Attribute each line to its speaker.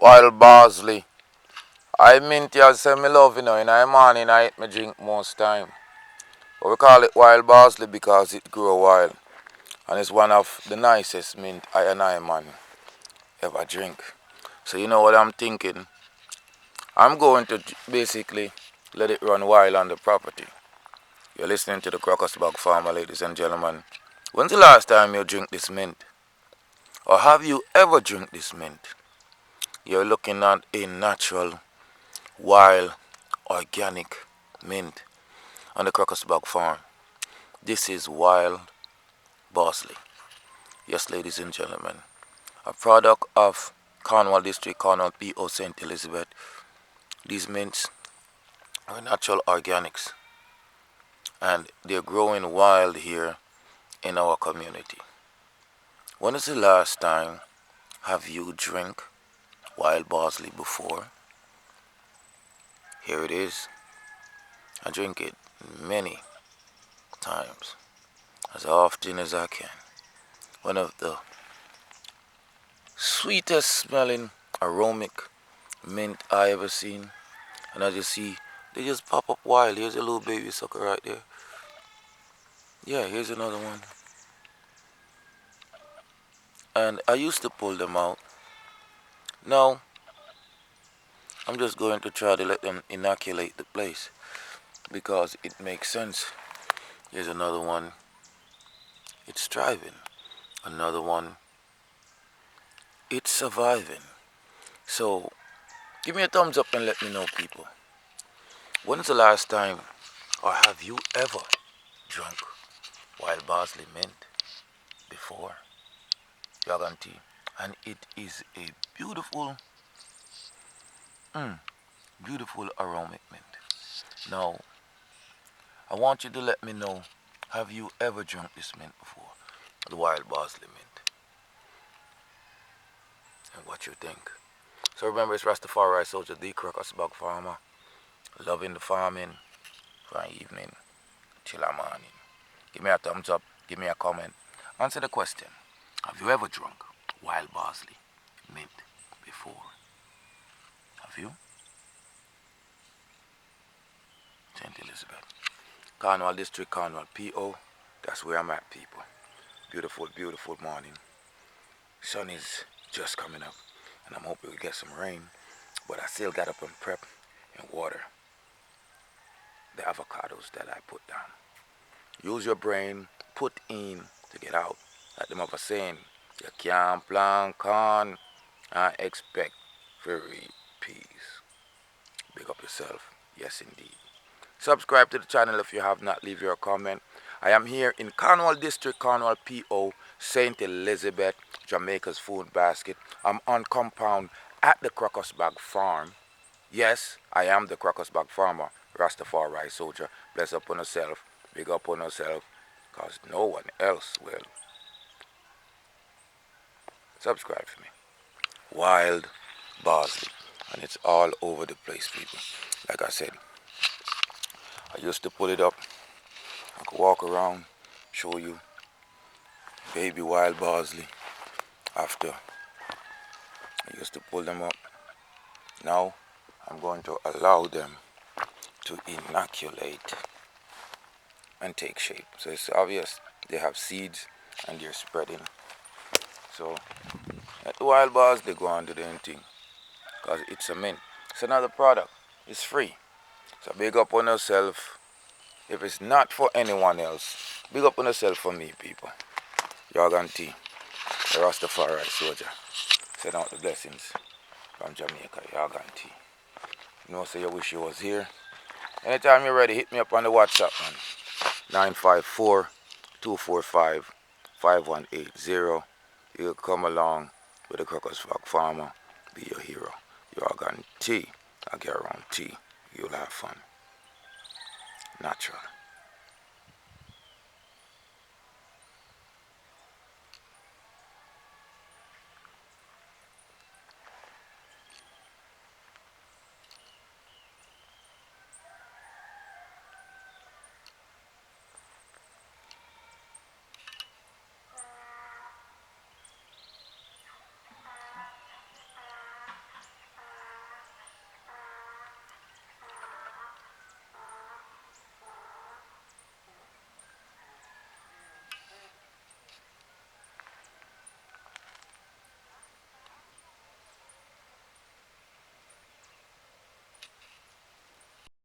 Speaker 1: Wild Basil. I mint you say me love in the morning I eat me drink most time. But we call it wild basil because it grow wild. And it's one of the nicest mint I and I man ever drink. So you know what I'm thinking? I'm going to basically let it run wild on the property. You're listening to the Crocus Farmer, ladies and gentlemen. When's the last time you drink this mint? Or have you ever drink this mint? You're looking at a natural, wild, organic mint on the Crocus farm. This is wild basil. Yes, ladies and gentlemen. A product of Cornwall District, Cornwall P.O. St. Elizabeth. These mints are natural organics and they're growing wild here in our community. When is the last time have you drank wild basil before? Here it is. I drink it many times, as often as I can. One of the sweetest smelling aromatic mint I ever seen. And as you see, they just pop up wild. Here's a little baby sucker right there. Yeah, here's another one. And I used to pull them out. Now, I'm just going to try to let them inoculate the place because it makes sense. Here's another one. It's thriving. Another one. It's surviving. So, give me a thumbs up and let me know, people. When's the last time, or have you ever drunk wild basil mint before? Dragon tea. And it is a beautiful, beautiful aromatic mint. Now, I want you to let me know, have you ever drunk this mint before? The wild basil mint. And what you think. So remember, it's Rastafari Soldier, the Crocus Farmer. Loving the farming. Fine evening. Chill morning. Give me a thumbs up. Give me a comment. Answer the question. Have you ever drunk wild basil mint before? Have you? St. Elizabeth. Cornwall District, Cornwall P.O. That's where I'm at, people. Beautiful, beautiful morning. Sun is just coming up. And I'm hoping we get some rain. But I still got up and prep and water the avocados that I put down. Use your brain, put in to get out. Like them ever saying, you can't plant corn and expect to reap peas. Big up yourself. Yes, indeed. Subscribe to the channel if you have not. Leave your comment. I am here in Cornwall District, Cornwall P.O., St. Elizabeth, Jamaica's food basket. I'm on compound at the Crocus farm. Yes, I am the Crocus farmer, Rastafari Soldier. Bless up on yourself, big up on yourself, because no one else will. Subscribe for me. Wild basil. And it's all over the place, people. Like I said, I used to pull it up. I could walk around, show you baby wild basil. After I used to pull them up. Now I'm going to allow them to inoculate and take shape. So it's obvious they have seeds and they're spreading. So let the wild bars, they go on to the thing because it's a mint. It's another product. It's free. So big up on yourself. If it's not for anyone else, big up on yourself for me, people. Jargon Tea, the Rastafari Soldier. Send out the blessings from Jamaica, Jargon Tea. You know, say you wish you was here. Anytime you're ready, hit me up on the WhatsApp, man. 954-245-5180. You'll come along with the Crocus Farmer. Be your hero. Jargon Tea. I guarantee you'll have fun. Natural.